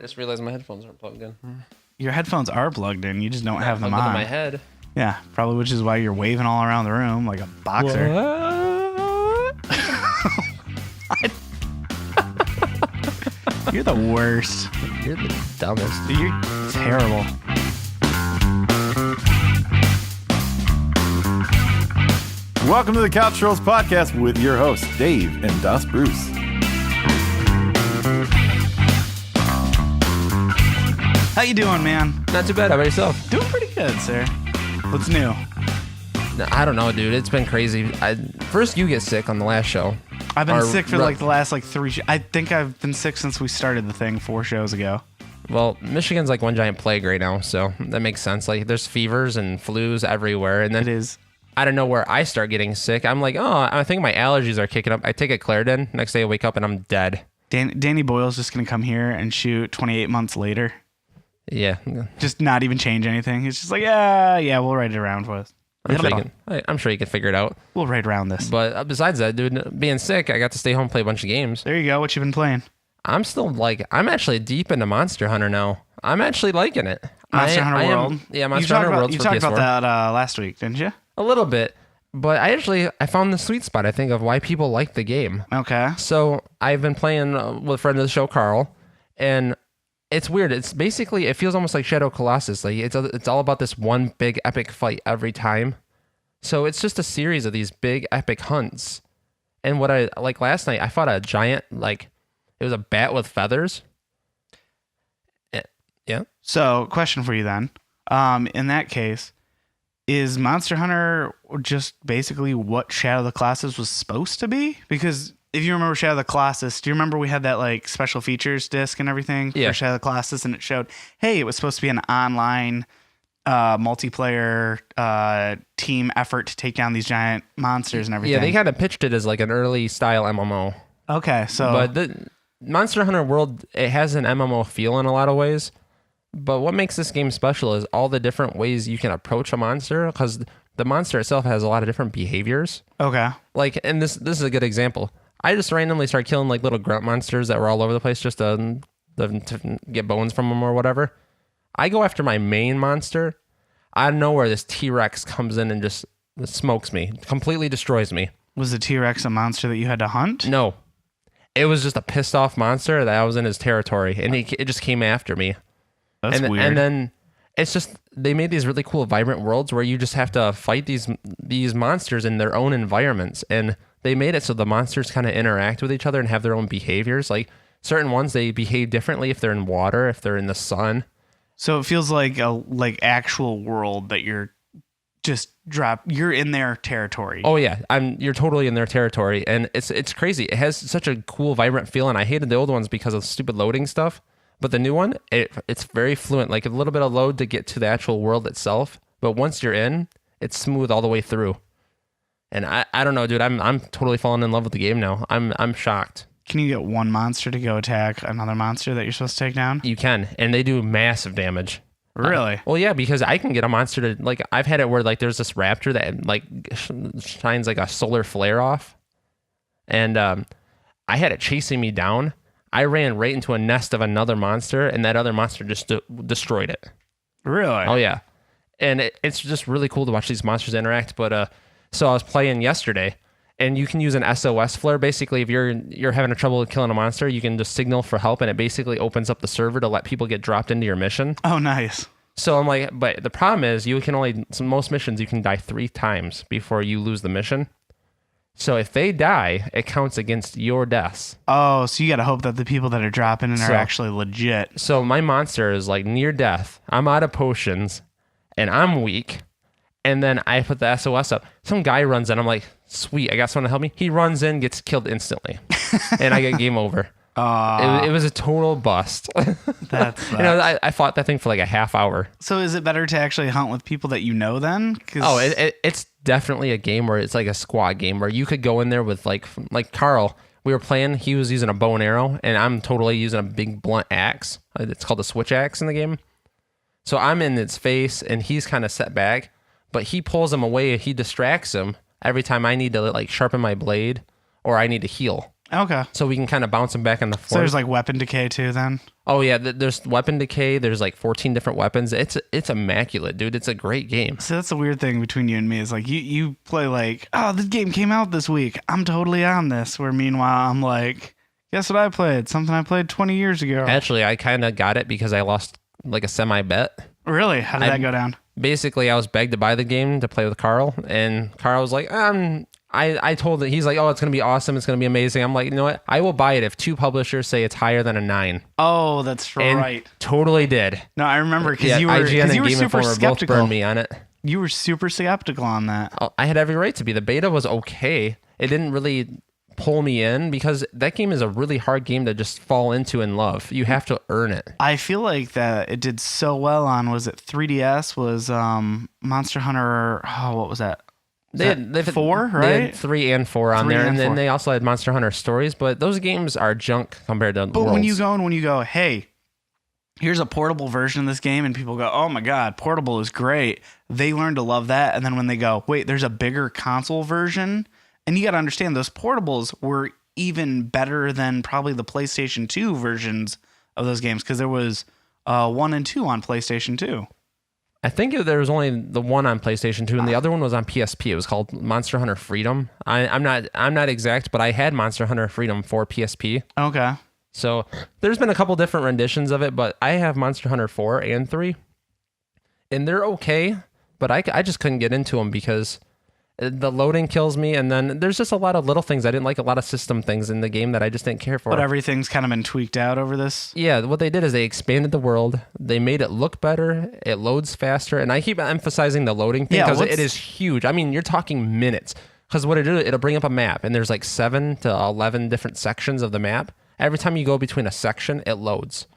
I just realized my headphones aren't plugged in. Your headphones are plugged in. You just don't have them Plugged on. into my head. Yeah, probably, which is why you're waving all around the room like a boxer. You're the worst. You're the dumbest. You're terrible. Welcome to the Couch Trolls Podcast with your hosts, Dave and Das Bruce. How you doing, man? Not too bad. How about yourself? Doing pretty good, sir. What's new? I don't know, dude. It's been crazy. First, you get sick on the last show. I've been sick for like the last like 3 I think I've been sick since we started the thing 4 shows ago. Well, Michigan's like one giant plague right now, so that makes sense. Like, there's fevers and flus everywhere, and then It is. I don't know where I start getting sick. I'm like, oh, I think my allergies are kicking up. I take a Claritin. Next day I wake up and I'm dead. Danny Boyle's just going to come here and shoot 28 months later. Yeah. Just not even change anything. He's just like, yeah, we'll write it around for us. I'm sure you can figure it out. We'll write around this. But besides that, dude, being sick, I got to stay home and play a bunch of games. There you go. What you been playing? I'm actually deep into Monster Hunter now. I'm actually liking it. Monster Hunter World? Monster Hunter World. You talked about that last week, didn't you? A little bit. But I found the sweet spot, I think, of why people like the game. Okay. So I've been playing with a friend of the show, Carl, and it's weird. It's basically, it feels almost like Shadow Colossus. Like it's all about this one big epic fight every time. So it's just a series of these big epic hunts. And what I like last night, I fought a giant, like it was a bat with feathers. Yeah. So question for you then. In that case, is Monster Hunter just basically what Shadow of the Colossus was supposed to be? Because if you remember Shadow of the Colossus, do you remember we had that like special features disc and everything for Shadow of the Colossus, and it showed, hey, it was supposed to be an online multiplayer team effort to take down these giant monsters and everything. Yeah, they kind of pitched it as like an early style MMO. Okay, so but the Monster Hunter World, it has an MMO feel in a lot of ways. But what makes this game special is all the different ways you can approach a monster, because the monster itself has a lot of different behaviors. Okay. Like, and this is a good example. I just randomly started killing like little grunt monsters that were all over the place just to get bones from them or whatever. I go after my main monster. I know where this T-Rex comes in and just smokes me, completely destroys me. Was the T-Rex a monster that you had to hunt? No. It was just a pissed off monster that I was in his territory, and it just came after me. That's weird. And then it's just, they made these really cool vibrant worlds where you just have to fight these monsters in their own environments. And they made it so the monsters kind of interact with each other and have their own behaviors. Like certain ones, they behave differently if they're in water, if they're in the sun. So it feels like a actual world that you're in their territory. Oh yeah, you're totally in their territory, and it's crazy. It has such a cool, vibrant feel, and I hated the old ones because of stupid loading stuff. But the new one, it's very fluent, like a little bit of load to get to the actual world itself. But once you're in, it's smooth all the way through. And I don't know, dude. I'm totally falling in love with the game now. I'm shocked. Can you get one monster to go attack another monster that you're supposed to take down? You can, and they do massive damage. Really? Well, yeah, because I can get a monster to, like, I've had it where like there's this raptor that like shines like a solar flare off, and I had it chasing me down. I ran right into a nest of another monster, and that other monster just destroyed it. Really? Oh, yeah. And it's just really cool to watch these monsters interact. But so I was playing yesterday, and you can use an SOS flare. Basically, if you're having trouble killing a monster, you can just signal for help, and it basically opens up the server to let people get dropped into your mission. Oh, nice. So I'm like, but the problem is most missions, you can die 3 times before you lose the mission. So if they die, it counts against your deaths. Oh, so you got to hope that the people that are dropping in are actually legit. So my monster is like near death. I'm out of potions, and I'm weak. And then I put the SOS up. Some guy runs in. I'm like, sweet, I got someone to help me. He runs in, gets killed instantly, and I get game over. It was a total bust. That's I fought that thing for like a half hour. So is it better to actually hunt with people that you know then? It's definitely a game where it's like a squad game where you could go in there with like Carl. We were playing, he was using a bow and arrow, and I'm totally using a big blunt axe. It's called a switch axe in the game. So I'm in its face, and he's kind of set back, but he pulls him away. He distracts him every time I need to like sharpen my blade or I need to heal. Okay. so we can kind of bounce them back on the So floor. there's like weapon decay too then? Oh yeah, there's weapon decay. There's like 14 different weapons. It's immaculate, dude. It's a great game. So that's the weird thing between you and me is like you play like, oh, this game came out this week, I'm totally on this. Where meanwhile I'm like, guess what I played? Something I played 20 years ago. Actually, I kind of got it because I lost like a semi bet. Really? How did that go down? Basically, I was begged to buy the game to play with Carl, and Carl was like, I told it. He's like, oh, it's gonna be awesome. It's gonna be amazing. I'm like, you know what? I will buy it if 2 publishers say it's higher than a 9. Oh, that's And right. totally did. No, I remember because Yeah, you were, IGN and you were Game super Informer both skeptical. burned me on it. You were super skeptical on that. I had every right to be. The beta was okay. It didn't really pull me in because that game is a really hard game to just fall into and love. You have to earn it. I feel like that it did so well on, was it 3DS? Was Monster Hunter? Oh, what was that? They They've had 4, They right? had 3 and 4 on 3 there, and and then 4. they also had Monster Hunter Stories. But those games are junk compared to But Worlds. when you go, hey, here's a portable version of this game, and people go, oh my god, portable is great. They learn to love that, and then when they go, wait, there's a bigger console version, and you got to understand those portables were even better than probably the PlayStation 2 versions of those games because there was 1 and 2 on PlayStation 2. I think there was only the one on PlayStation 2, and the other one was on PSP. It was called Monster Hunter Freedom. I'm not exact, but I had Monster Hunter Freedom for PSP. Okay. So there's been a couple different renditions of it, but I have Monster Hunter 4 and 3, and they're okay, but I just couldn't get into them because the loading kills me, and then there's just a lot of little things I didn't like, a lot of system things in the game that I just didn't care for. But everything's kind of been tweaked out over this. Yeah, what they did is they expanded the world. They made it look better. It loads faster, and I keep emphasizing the loading thing Yeah, because what's- it is huge. I mean, you're talking minutes. Because what it'll bring up a map, and there's like 7 to 11 different sections of the map. Every time you go between a section, it loads.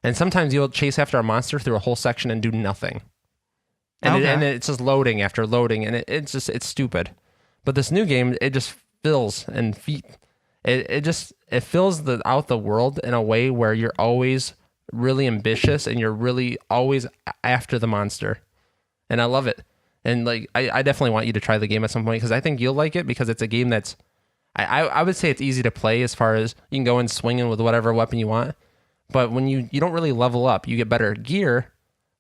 And sometimes you'll chase after a monster through a whole section and do nothing. And, Okay. and it's just loading after loading, and it's stupid. But this new game, it just fills and it fills out the world in a way where you're always really ambitious and you're really always after the monster. And I love it. And like I definitely want you to try the game at some point because I think you'll like it because it's a game that's I would say it's easy to play as far as you can go in swinging with whatever weapon you want. But when you don't really level up, you get better gear,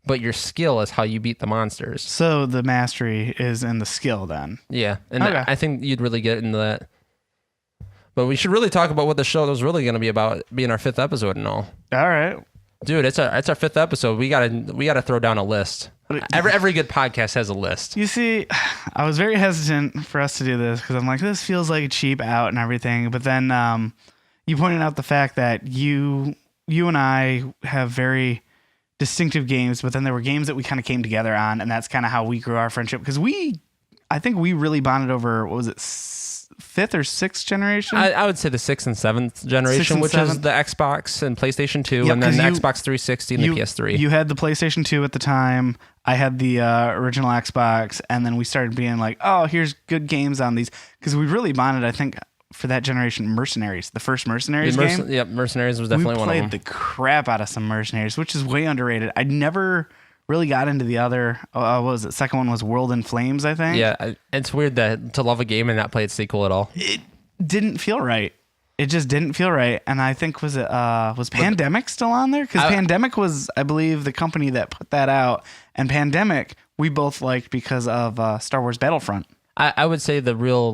but your skill is how you beat the monsters. So the mastery is in the skill then. Yeah, and Okay. I think you'd really get into that. But we should really talk about what the show was really going to be about, being our 5th episode and all. All right. Dude, it's our 5th episode. We gotta throw down a list. Every good podcast has a list. You see, I was very hesitant for us to do this because I'm like, this feels like a cheap out and everything. But then you pointed out the fact that you and I have very distinctive games, but then there were games that we kind of came together on, and that's kind of how we grew our friendship because I think we really bonded over, what was it, 5th or 6th generation? I would say the 6th and 7th generation, and which is 7th. the Xbox and PlayStation 2, Yep, and then the 'cause Xbox 360 and the PS3. You had the PlayStation 2 at the time. I had the original Xbox, and then we started being like, oh, here's good games on these. Because we really bonded, I think, for that generation, Mercenaries, the first Mercenaries game. Yep, Mercenaries was definitely We one of played them. the crap out of some Mercenaries, which is way underrated. I never really got into the other, what was it? Second one was World in Flames, I think. Yeah, it's weird to love a game and not play its sequel at all. It didn't feel right. It just didn't feel right. And I think was Pandemic still on there? Because Pandemic was, I believe, the company that put that out. And Pandemic, we both liked because of Star Wars Battlefront. I would say the real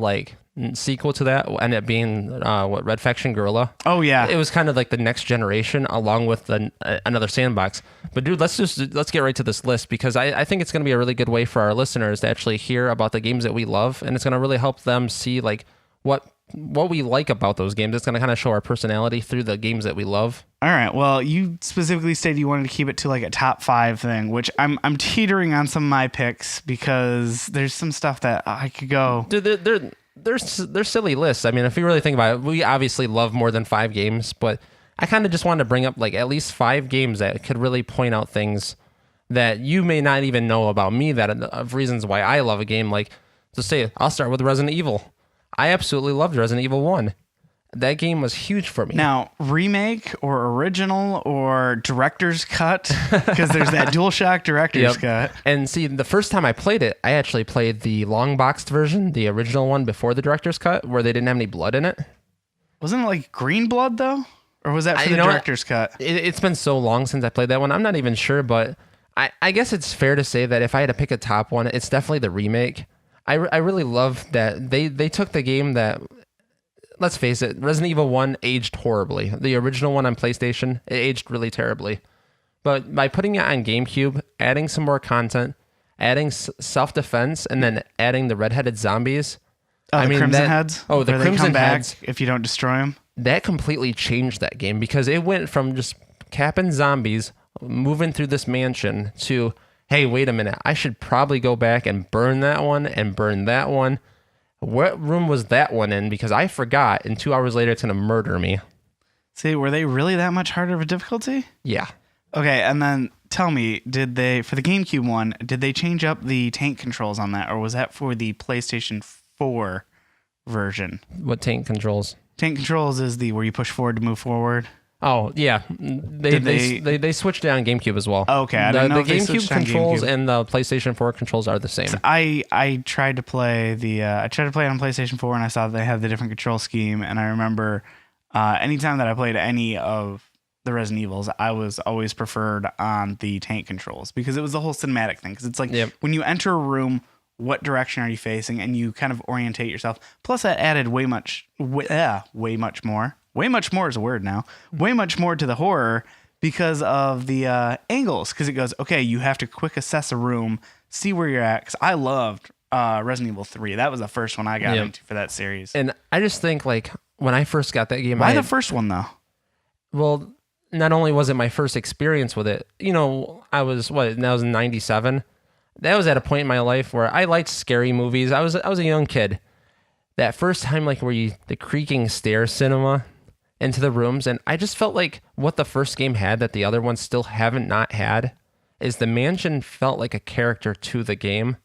sequel to that ended up being Red Faction Guerrilla. Oh, yeah. It was kind of like the next generation along with another sandbox. But dude, let's get right to this list because I think it's going to be a really good way for our listeners to actually hear about the games that we love, and it's going to really help them see like what we like about those games. It's going to kind of show our personality through the games that we love. All right. Well, you specifically stated you wanted to keep it to like a top 5 thing, which I'm teetering on some of my picks because there's some stuff that I could go. Dude, they're silly lists. I mean, if you really think about it, we obviously love more than 5 games, but I kind of just wanted to bring up like at least 5 games that could really point out things that you may not even know about me, that of reasons why I love a game. Like, to say, I'll start with Resident Evil. I absolutely loved Resident Evil 1. That game was huge for me. Now, remake or original or director's cut, because there's that DualShock director's cut. And see, the first time I played it, I actually played the long boxed version, the original one before the director's cut, where they didn't have any blood in it. Wasn't it like Green Blood though? Or was that for the director's cut? It's been so long since I played that one. I'm not even sure, but I guess it's fair to say that if I had to pick a top one, it's definitely the remake. I really love that they took the game that, let's face it, Resident Evil 1 aged horribly. The original one on PlayStation, it aged really terribly. But by putting it on GameCube, adding some more content, adding self-defense, and then adding the red-headed zombies. The Crimson Heads? Oh, the Crimson Heads. If you don't destroy them? That completely changed that game because it went from just capping zombies, moving through this mansion, to, hey, wait a minute, I should probably go back and burn that one and burn that one. What room was that one in? Because I forgot, and 2 hours later it's going to murder me. See, were they really that much harder of a difficulty? Yeah. Okay, and then tell me, did they, for the GameCube one, did they change up the tank controls on that, or was that for the PlayStation 4 version? What tank controls? Tank controls is the where you push forward to move forward. Oh, yeah. They switched it on GameCube as well. Okay, I didn't know the if they GameCube switched on controls GameCube. and the PlayStation 4 controls are the same. I tried to play it on PlayStation 4, and I saw that they had the different control scheme, and I remember anytime that I played any of the Resident Evils, I was always preferred on the tank controls because it was the whole cinematic thing. Because it's like when you enter a room, what direction are you facing, and you kind of orientate yourself. Plus, that added way much more. Way much more is a word now. Way much more to the horror because of the angles. Because it goes, okay, you have to quick assess a room, see where you're at. Because I loved Resident Evil 3. That was the first one I got into for that series. And I just think, like, when I first got that game, why the first one though? Well, not only was it my first experience with it, you know, that was in 97. That was at a point in my life where I liked scary movies. I was a young kid. That first time, like, the creaking stair cinema into the rooms, and I just felt like what the first game had that the other ones still haven't not had is the mansion felt like a character to the game,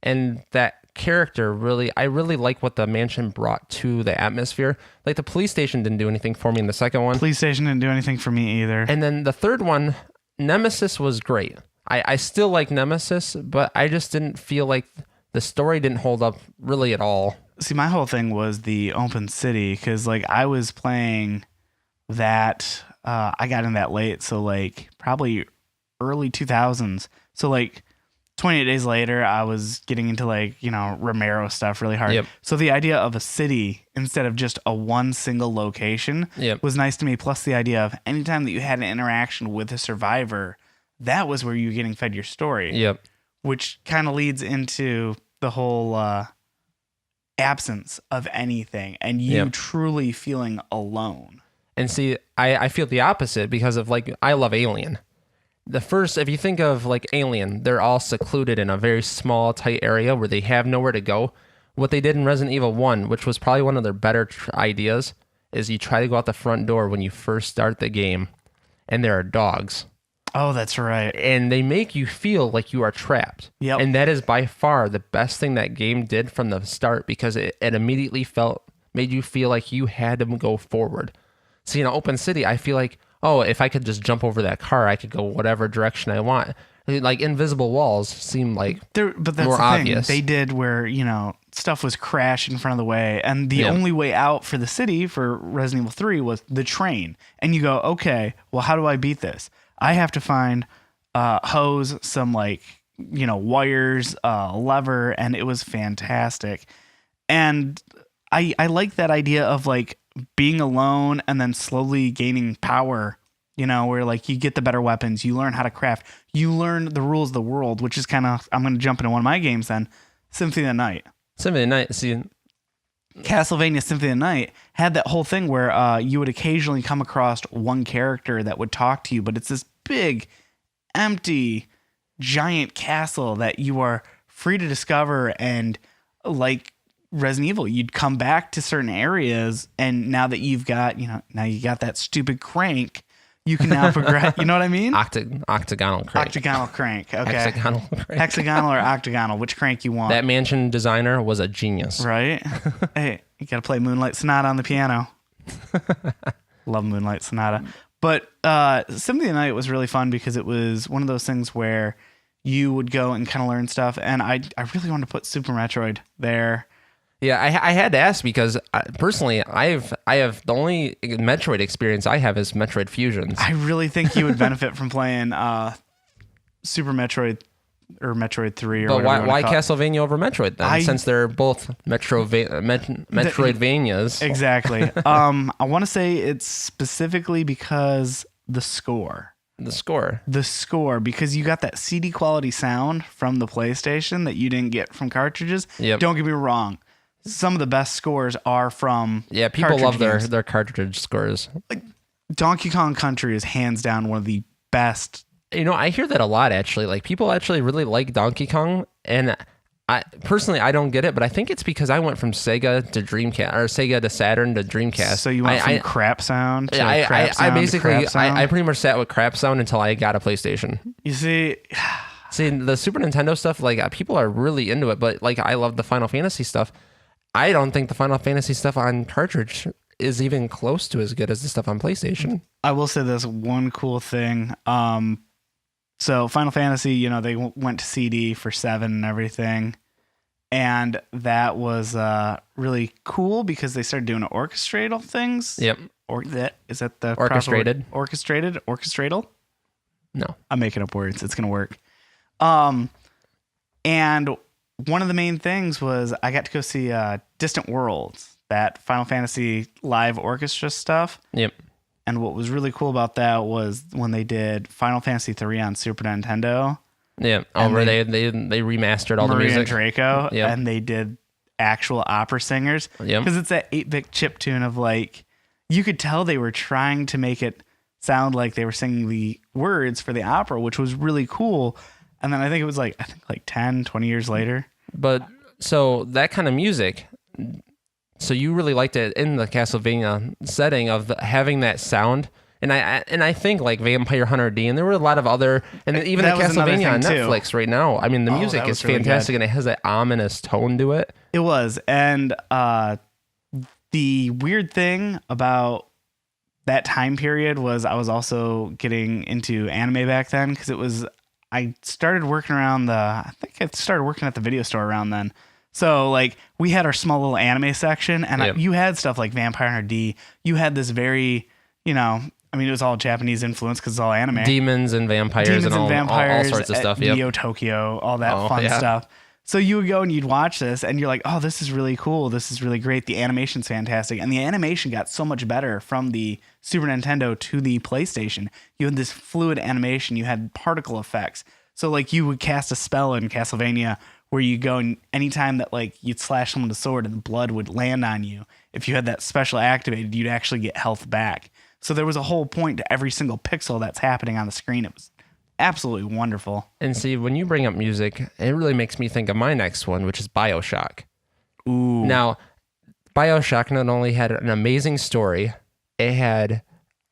and that character I really like what the mansion brought to the atmosphere. Like, the police station didn't do anything for me in the second one. Police station didn't do anything for me either. And then the third one, Nemesis was great. I still like Nemesis, but I just didn't feel like the story didn't hold up really at all. See, my whole thing was the open city because, like, I was playing that. I got in that late, so like probably early 2000s. So like 28 days later, I was getting into, like, you know, Romero stuff really hard. Yep. So the idea of a city instead of just a one single location was nice to me. Plus the idea of anytime that you had an interaction with a survivor, that was where you were getting fed your story. Yep. Which kind of leads into the whole absence of anything and you truly feeling alone. And see, I feel the opposite because of, like, I love Alien. The first, if you think of, like, Alien, they're all secluded in a very small, tight area where they have nowhere to go. What they did in Resident Evil 1, which was probably one of their better ideas, is you try to go out the front door when you first start the game, and there are dogs. Oh, that's right. And they make you feel like you are trapped. Yep. And that is by far the best thing that game did from the start because it immediately made you feel like you had to go forward. See, in an open city, I feel like, oh, if I could just jump over that car, I could go whatever direction I want. Like, invisible walls seem like but that's more the thing. obvious. They did where, you know, stuff was crashed in front of the way, and the only way out for the city for Resident Evil 3 was the train. And you go, okay, well, how do I beat this? I have to find hose, some, like, you know, wires, lever, and it was fantastic. And I like that idea of, like, being alone and then slowly gaining power, you know, where, like, you get the better weapons, you learn how to craft, you learn the rules of the world, which is kind of, I'm going to jump into one of my games then, Symphony of the Night. Symphony of the Night, see, Castlevania Symphony of the Night had that whole thing where you would occasionally come across one character that would talk to you, but it's this big, empty, giant castle that you are free to discover. And like Resident Evil, you'd come back to certain areas, and now that you've got, you know, now you got that stupid crank, you can now progress. You know what I mean? Octagonal crank. Octagonal crank. Okay. Hexagonal crank. Hexagonal or octagonal? Which crank you want? That mansion designer was a genius. Right? Hey, you got to play Moonlight Sonata on the piano. Love Moonlight Sonata. But Symphony of the Night was really fun because it was one of those things where you would go and kind of learn stuff. And I really wanted to put Super Metroid there. Yeah, I had to ask because personally, I have the only Metroid experience I have is Metroid Fusions. I really think you would benefit from playing Super Metroid or Metroid 3 or But whatever. why Castlevania over Metroid then? Since they're both Metroidvanias. Exactly. I want to say it's specifically because the score. The score, because you got that CD quality sound from the PlayStation that you didn't get from cartridges. Yep. Don't get me wrong. Some of the best scores are from people love games. their cartridge scores. Like Donkey Kong Country is hands down one of the best. I hear that a lot actually. Like people actually really like Donkey Kong, and I personally I don't get it, but I think it's because I went from Sega to Dreamcast or Sega to Saturn to Dreamcast. So you went from crap sound to crap sound I basically to crap sound? I pretty much sat with crap sound until I got a PlayStation. You see the Super Nintendo stuff, like people are really into it, but like I love the Final Fantasy stuff. I don't think the Final Fantasy stuff on cartridge is even close to as good as the stuff on PlayStation. I will say this one cool thing. So Final Fantasy, they went to CD for 7 and everything. And that was really cool because they started doing orchestral things. Yep. Is that the orchestrated? Orchestral? No. I'm making up words. It's going to work. And one of the main things was I got to go see Distant Worlds, that Final Fantasy live orchestra stuff. Yep. And what was really cool about that was when they did Final Fantasy 3 on Super Nintendo. Yeah. Where they remastered all Maria the music. And Draco. Yep. And they did actual opera singers. Yep. Because it's that 8-bit chiptune of like, you could tell they were trying to make it sound like they were singing the words for the opera, which was really cool. And then I think it was like 10, 20 years later. But so that kind of music, so you really liked it in the Castlevania setting of having that sound. And I think like Vampire Hunter D, and there were a lot of other, and even the Castlevania on Netflix right now. I mean, the music is fantastic, and it has that ominous tone to it. It was. And the weird thing about that time period was I was also getting into anime back then because I started working around I started working at the video store around then. So like we had our small little anime section, and you had stuff like Vampire Hunter D. You had this very, it was all Japanese influence because it's all anime. Demons and vampires and all sorts of stuff. Neo Tokyo, all that fun stuff. So you would go and you'd watch this and you're like, oh, this is really cool. This is really great. The animation's fantastic. And the animation got so much better from the Super Nintendo to the PlayStation. You had this fluid animation. You had particle effects. So like you would cast a spell in Castlevania where you go and anytime that like you'd slash someone with a sword and the blood would land on you, if you had that special activated, you'd actually get health back. So there was a whole point to every single pixel that's happening on the screen. It was absolutely wonderful. And see, when you bring up music, it really makes me think of my next one, which is BioShock. Ooh. Now, BioShock not only had an amazing story, it had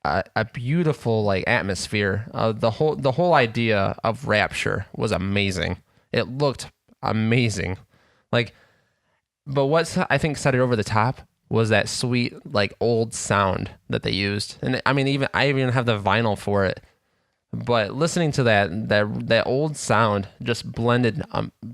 a beautiful like atmosphere. The whole idea of Rapture was amazing. It looked amazing. But what I think set it over the top was that sweet like old sound that they used. And I mean, I even have the vinyl for it. But listening to that old sound just blended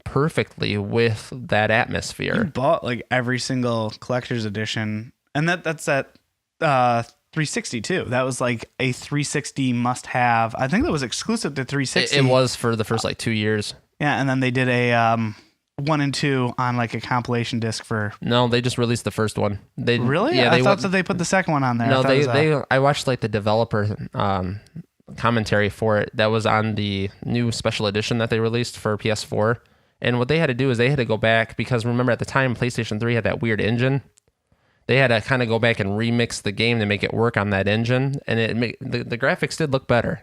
perfectly with that atmosphere. You bought like every single collector's edition, and that's that 360 too. That was like a 360 must-have. I think that was exclusive to 360. It was for the first like 2 years. Yeah, and then they did a 1 and 2 on like a compilation disc for. No, they just released the first one. They really? Yeah, I thought that they put the second one on there. No, I watched like the developer commentary for it that was on the new special edition that they released for PS4. And what they had to do is they had to go back because remember at the time PlayStation 3 had that weird engine. They had to kind of go back and remix the game to make it work on that engine, and the graphics did look better.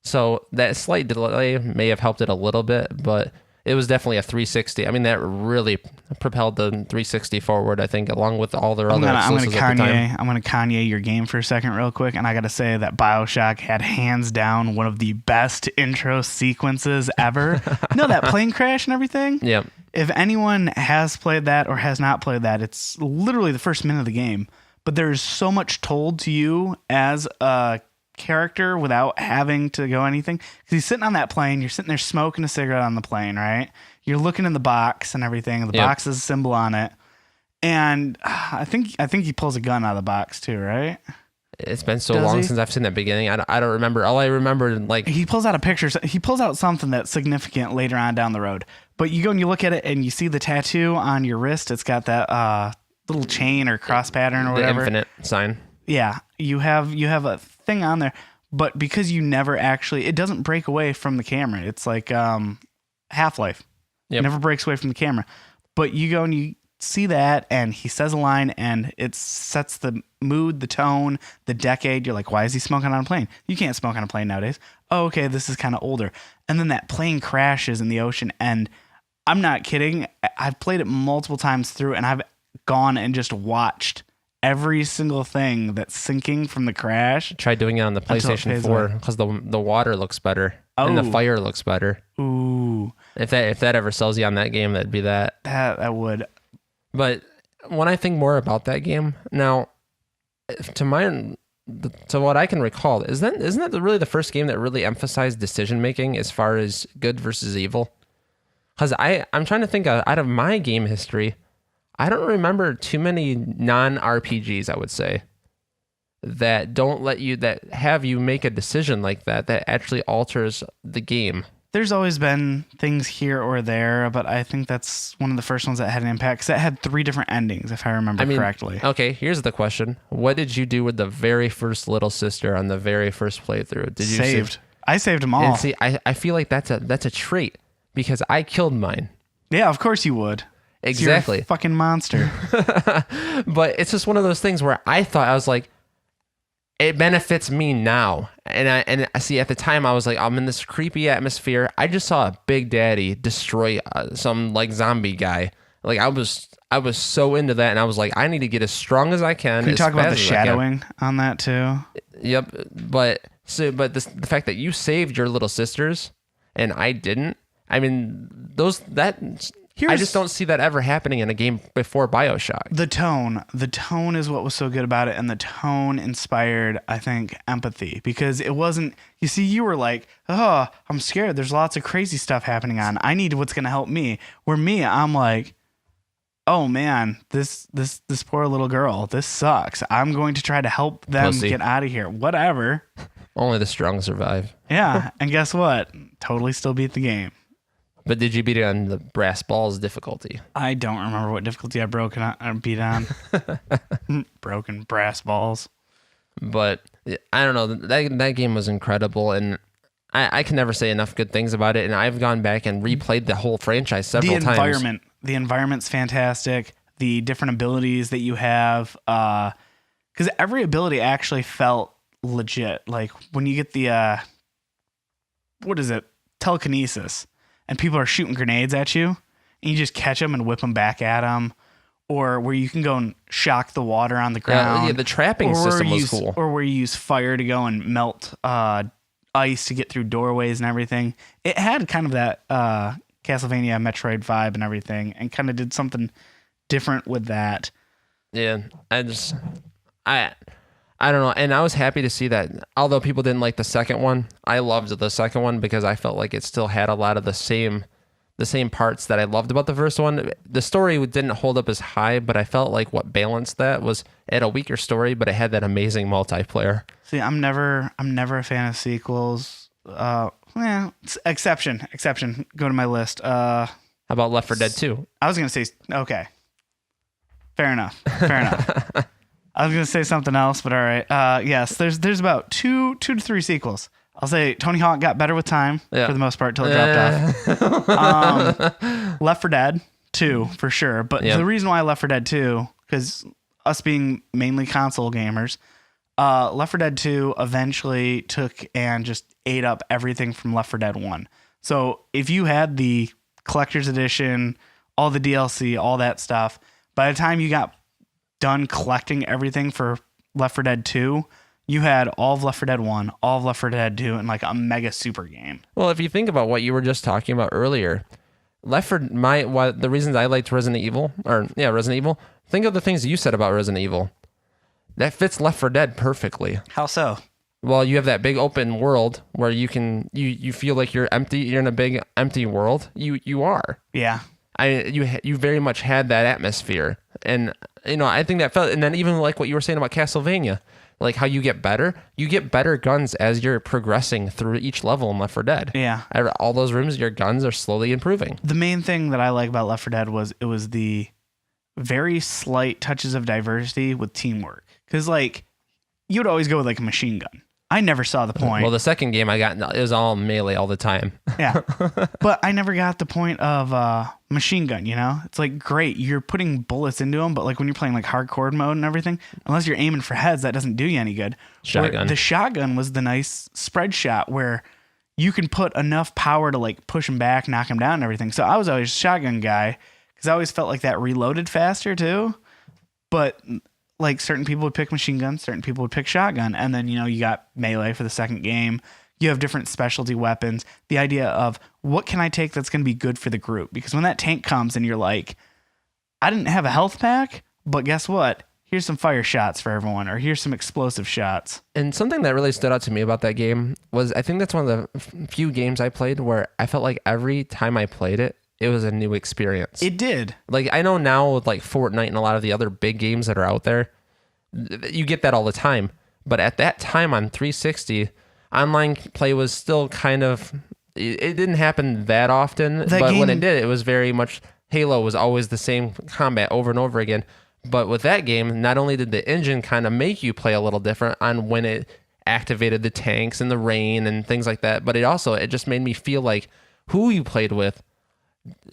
So that slight delay may have helped it a little bit, but it was definitely a 360. I mean, that really propelled the 360 forward, I think, along with all their other exclusives at the time. I'm going to Kanye your game for a second real quick, and I got to say that BioShock had hands down one of the best intro sequences ever. That plane crash and everything? Yeah. If anyone has played that or has not played that, it's literally the first minute of the game. But there's so much told to you as a character without having to go anything. Because he's sitting on that plane, you're sitting there smoking a cigarette on the plane, right? You're looking in the box and everything. The box has a symbol on it. And I think he pulls a gun out of the box too, right? It's been so Does long he? since I've seen that beginning. I don't remember. All I remember, like, He pulls out a picture. He pulls out something that's significant later on down the road. But you go and you look at it and you see the tattoo on your wrist. It's got that little chain or cross pattern or the whatever. infinite sign. Yeah, you have a thing on there, but because you never actually, it doesn't break away from the camera. It's like Half-Life. Yep. It never breaks away from the camera. But you go and you see that, and he says a line, and it sets the mood, the tone, the decade. You're like, why is he smoking on a plane? You can't smoke on a plane nowadays. Oh, okay, this is kind of older. And then that plane crashes in the ocean, and I'm not kidding. I've played it multiple times through, and I've gone and just watched every single thing that's sinking from the crash. Try doing it on the Until it PlayStation fades 4 away. because the water looks better and the Oh. fire looks better. Ooh, If that ever sells you on that game, that'd be that. that would. But when I think more about that game now, to what I can recall, isn't that really the first game that really emphasized decision making as far as good versus evil? Because I'm trying to think out of my game history, I don't remember too many non-RPGs, I would say, that don't let you, that have you make a decision like that actually alters the game. There's always been things here or there, but I think that's one of the first ones that had an impact because it had 3 different endings, if I remember correctly. Okay, here's the question. What did you do with the very first little sister on the very first playthrough? Did you Saved. I saved them all. And see, I feel like that's a trait because I killed mine. Yeah, of course you would. Exactly. You're a fucking monster. But it's just one of those things where I thought, I was like, it benefits me now. And I see at the time I was like, I'm in this creepy atmosphere. I just saw a Big Daddy destroy some like zombie guy. Like I was so into that, and I was like, I need to get as strong as I can. Can you as talk about the fast as I can. shadowing on that too? Yep. But the fact that you saved your little sisters and I didn't. I mean, I just don't see that ever happening in a game before BioShock. The tone is what was so good about it, and the tone inspired, I think, empathy because it wasn't. You see, you were like, "Oh, I'm scared. There's lots of crazy stuff happening on. I need what's gonna help me." Where me, I'm like, "Oh man, this poor little girl. This sucks. I'm going to try to help them Pussy. get out of here. Whatever." Only the strong survive. Yeah, and guess what? Totally still beat the game. But did you beat it on the brass balls difficulty? I don't remember what difficulty I beat on. Broken brass balls. But I don't know. That game was incredible, and I can never say enough good things about it. And I've gone back and replayed the whole franchise several times. The environment's fantastic. The different abilities that you have, because every ability actually felt legit. Like when you get the telekinesis, and people are shooting grenades at you, and you just catch them and whip them back at them, or where you can go and shock the water on the ground. Yeah, the trapping system was cool. Or where you use fire to go and melt ice to get through doorways and everything. It had kind of that Castlevania Metroid vibe and everything, and kind of did something different with that. Yeah, I don't know. And I was happy to see that, although people didn't like the second one, I loved the second one because I felt like it still had a lot of the same parts that I loved about the first one. The story didn't hold up as high, but I felt like what balanced that was it had a weaker story, but it had that amazing multiplayer. See, I'm never a fan of sequels. Exception. Go to my list. How about Left 4 Dead 2? I was gonna say okay. Fair enough. I was gonna say something else, but all right. Yes, there's about two to three sequels. I'll say Tony Hawk got better with time for the most part till it dropped off. Left 4 Dead 2 for sure, but the reason why Left 4 Dead 2, because us being mainly console gamers, Left 4 Dead 2 eventually took and just ate up everything from Left 4 Dead 1. So if you had the collector's edition, all the DLC, all that stuff, by the time you got done collecting everything for Left 4 Dead 2, you had all of Left 4 Dead 1, all of Left 4 Dead 2, and like a mega super game. Well, if you think about what you were just talking about earlier, the reasons I liked Resident Evil, think of the things you said about Resident Evil. That fits Left 4 Dead perfectly. How so? Well, you have that big open world where you feel like you're empty. You're in a big empty world. You are. Yeah. you very much had that atmosphere, and I think that felt. And then even like what you were saying about Castlevania, like how you get better guns as you're progressing through each level in Left 4 Dead. Yeah. All those rooms, your guns are slowly improving. The main thing that I like about Left 4 Dead was it was the very slight touches of diversity with teamwork. Because like you'd always go with like a machine gun. I never saw the point. Well, the second game I got, it was all melee all the time. Yeah. But I never got the point of machine gun, It's like, great, you're putting bullets into them, but like when you're playing like hardcore mode and everything, unless you're aiming for heads, that doesn't do you any good. Shotgun. The shotgun was the nice spread shot where you can put enough power to like push them back, knock them down and everything. So I was always a shotgun guy because I always felt like that reloaded faster too. But like certain people would pick machine gun, certain people would pick shotgun. And then, you got melee for the second game. You have different specialty weapons. The idea of what can I take that's going to be good for the group? Because when that tank comes and you're like, I didn't have a health pack, but guess what? Here's some fire shots for everyone, or here's some explosive shots. And something that really stood out to me about that game was I think that's one of the few games I played where I felt like every time I played it, it was a new experience. It did. Like I know now with like Fortnite and a lot of the other big games that are out there, you get that all the time. But at that time on 360, online play was still kind of, it didn't happen that often. But when it did, it was very much, Halo was always the same combat over and over again. But with that game, not only did the engine kind of make you play a little different on when it activated the tanks and the rain and things like that, but it just made me feel like who you played with,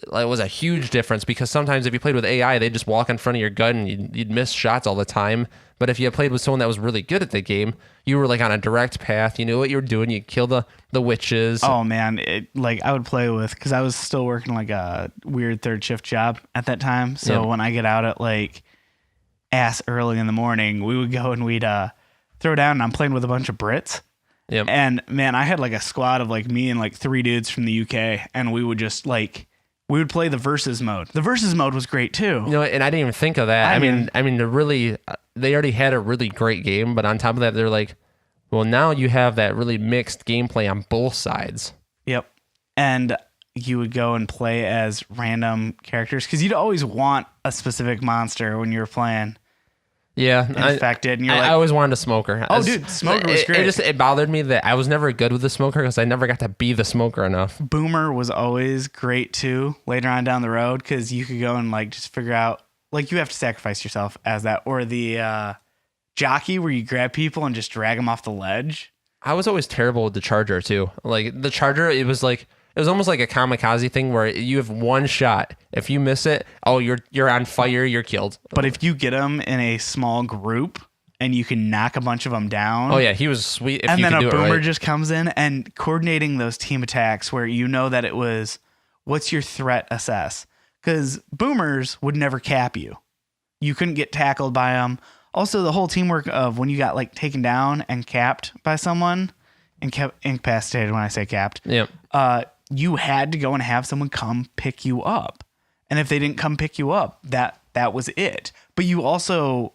like, was a huge difference, because sometimes if you played with AI, they'd just walk in front of your gun and you'd miss shots all the time. But if you played with someone that was really good at the game, you were like on a direct path. You knew what you were doing. You kill the witches. Oh man, I would play with, because I was still working like a weird third shift job at that time. So when I get out at like ass early in the morning, we would go and we'd throw down, and I'm playing with a bunch of Brits. Yep. And man, I had like a squad of like me and like 3 dudes from the UK, and we would just like, we would play the versus mode. The versus mode was great too. And I didn't even think of that. I mean, they already had a really great game, but on top of that, they're like, well, now you have that really mixed gameplay on both sides. Yep. And you would go and play as random characters, because you'd always want a specific monster when you were playing. Yeah, infected, and you're like, I always wanted a smoker. Oh, dude, smoker was great. It bothered me that I was never good with the smoker because I never got to be the smoker enough. Boomer was always great too later on down the road, because you could go and like just figure out, like, you have to sacrifice yourself as that, or the jockey where you grab people and just drag them off the ledge. I was always terrible with the charger too. Like the charger, it was almost like a kamikaze thing where you have one shot. If you miss it, oh, you're on fire, you're killed. But if you get them in a small group and you can knock a bunch of them down. Oh yeah, he was sweet. And then a boomer just comes in, and coordinating those team attacks where you know that it was, what's your threat assess? Because boomers would never cap you. You couldn't get tackled by them. Also, the whole teamwork of when you got like taken down and capped by someone, and incapacitated when I say capped. Yeah. You had to go and have someone come pick you up. And if they didn't come pick you up, that was it. But you also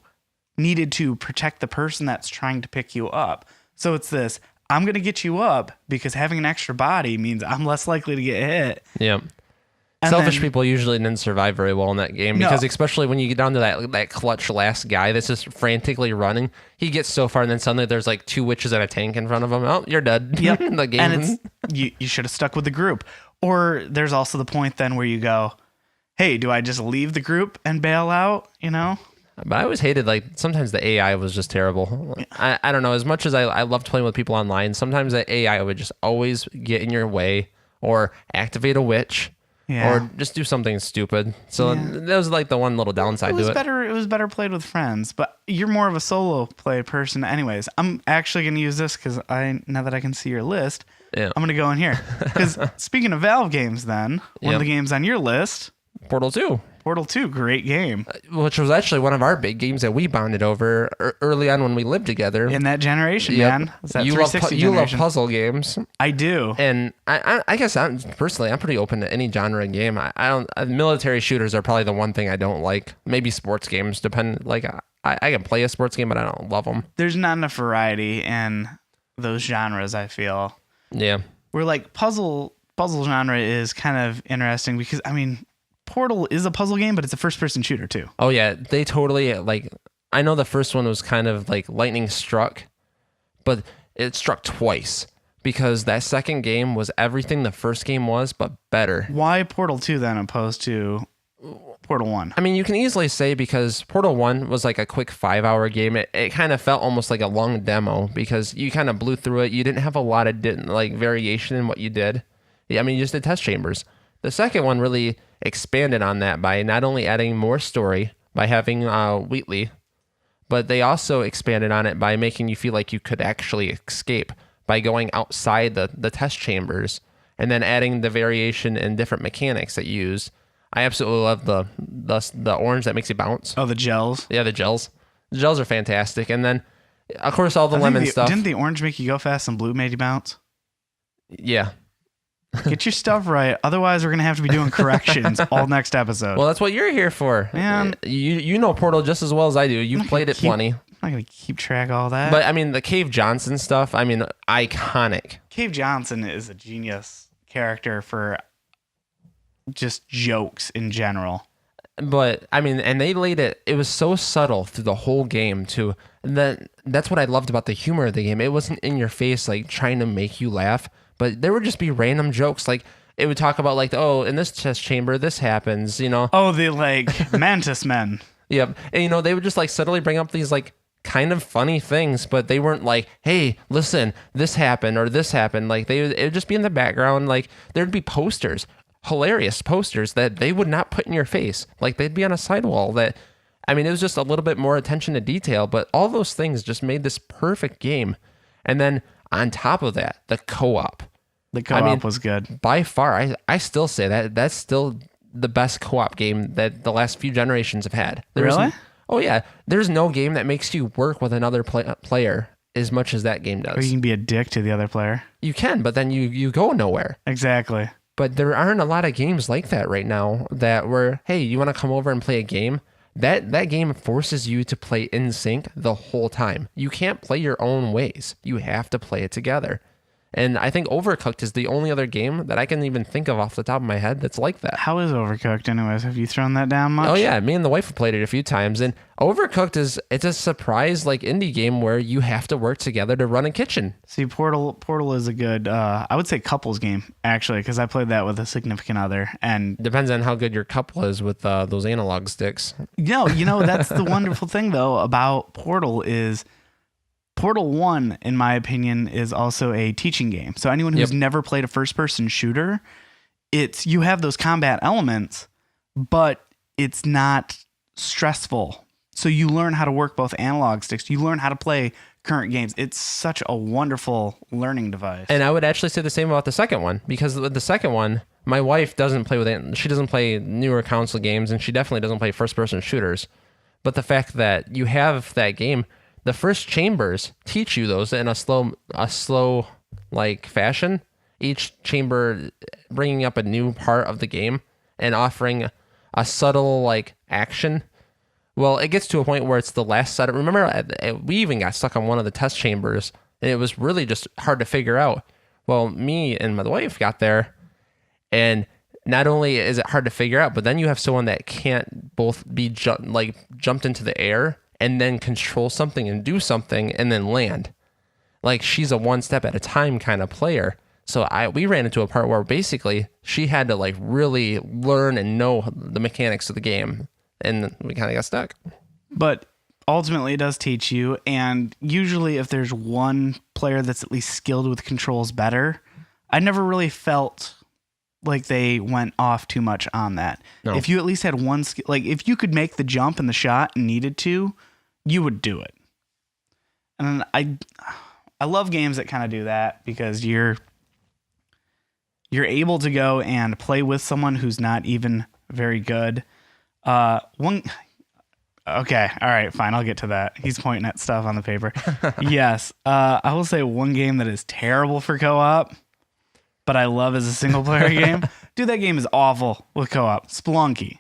needed to protect the person that's trying to pick you up. So it's this, I'm going to get you up because having an extra body means I'm less likely to get hit. Yeah. Selfish people usually didn't survive very well in that game, because especially when you get down to that clutch last guy that's just frantically running, he gets so far and then suddenly there's like 2 witches and a tank in front of him. Oh, you're dead. Yep. The game. And you should have stuck with the group. Or there's also the point then where you go, hey, do I just leave the group and bail out? But I always hated, like, sometimes the AI was just terrible. I don't know. As much as I loved playing with people online, sometimes the AI would just always get in your way or activate a witch. Yeah. Or just do something stupid. So that was like the one little downside to it. It was better played with friends, but you're more of a solo play person anyways. I'm actually going to use this because now that I can see your list, I'm going to go in here. Because speaking of Valve games then, one of the games on your list, Portal 2. Portal 2, great game. Which was actually one of our big games that we bonded over early on when we lived together. In that generation, man. That you love puzzle games. I do. And I guess I'm pretty open to any genre game. Military shooters are probably the one thing I don't like. Maybe sports games, I can play a sports game, but I don't love them. There's not enough variety in those genres, I feel. Yeah. We're like puzzle genre is kind of interesting because, Portal is a puzzle game, but it's a first-person shooter too. Oh yeah, they totally like. I know the first one was kind of like lightning struck, but it struck twice because that second game was everything the first game was, but better. Why Portal 2 then opposed to Portal 1? I mean, you can easily say because Portal 1 was like a quick 5-hour game. It kind of felt almost like a long demo because you kind of blew through it. You didn't have a lot of like variation in what you did. Yeah, I mean, you just did test chambers. The second one really expanded on that by not only adding more story by having Wheatley, but they also expanded on it by making you feel like you could actually escape by going outside the test chambers and then adding the variation and different mechanics that you use. I absolutely love the orange that makes you bounce. Oh, the gels. Yeah, the gels. The gels are fantastic. And then, of course, all the lemon stuff. Didn't the orange make you go fast and blue made you bounce? Yeah. Get your stuff right. Otherwise, we're going to have to be doing corrections all next episode. Well, that's what you're here for. Man. You know Portal just as well as I do. You've played it plenty. I'm not going to keep track of all that. But, I mean, the Cave Johnson stuff, I mean, iconic. Cave Johnson is a genius character for just jokes in general. But, I mean, and they laid it was so subtle through the whole game, too. That's what I loved about the humor of the game. It wasn't in your face, like, trying to make you laugh. But there would just be random jokes. Like, it would talk about, like, oh, in this test chamber, this happens, you know? Oh, the, like, mantis men. Yep. And, you know, they would just, like, subtly bring up these, like, kind of funny things, but they weren't like, hey, listen, this happened or this happened. Like, it would just be in the background. Like, there'd be posters, hilarious posters that they would not put in your face. Like, they'd be on a sidewall that, I mean, it was just a little bit more attention to detail, but all those things just made this perfect game. And then on top of that, the co-op. The co-op was good. By far, I still say that's still the best co-op game that the last few generations have had. Really? Oh, yeah. There's no game that makes you work with another player as much as that game does. Or you can be a dick to the other player. You can, but then you go nowhere. Exactly. But there aren't a lot of games like that right now that were, hey, you want to come over and play a game? That game forces you to play in sync the whole time. You can't play your own ways. You have to play it together. And I think Overcooked is the only other game that I can even think of off the top of my head that's like that. How is Overcooked anyways? Have you thrown that down much? Oh yeah, me and the wife have played it a few times. And Overcooked it's a surprise like indie game where you have to work together to run a kitchen. See, Portal is a good, I would say couples game, actually, because I played that with a significant other. And depends on how good your couple is with those analog sticks. No, that's the wonderful thing, though, about Portal is Portal 1, in my opinion, is also a teaching game. So anyone who's never played a first-person shooter, you have those combat elements, but it's not stressful. So you learn how to work both analog sticks. You learn how to play current games. It's such a wonderful learning device. And I would actually say the same about the second one, because with the second one, my wife doesn't play with it. She doesn't play newer console games, and she definitely doesn't play first-person shooters. But the fact that you have that game, the first chambers teach you those in a slow like fashion. Each chamber bringing up a new part of the game and offering a subtle like action. Well, it gets to a point where it's the last set. Remember, we even got stuck on one of the test chambers, and it was really just hard to figure out. Well, me and my wife got there, and not only is it hard to figure out, but then you have someone that can't both be jumped into the air and then control something and do something and then land. Like, she's a one step at a time kind of player. So we ran into a part where basically she had to like really learn and know the mechanics of the game, and we kind of got stuck. But ultimately it does teach you, and usually if there's one player that's at least skilled with controls better, I never really felt like they went off too much on that. No. If you at least had one skill, like if you could make the jump and the shot and needed to, you would do it. And I love games that kind of do that, because you're able to go and play with someone who's not even very good. Okay, all right, fine, I'll get to that. He's pointing at stuff on the paper. Yes, I will say one game that is terrible for co-op, but I love as a single player game. Dude, that game is awful with co-op. Spelunky.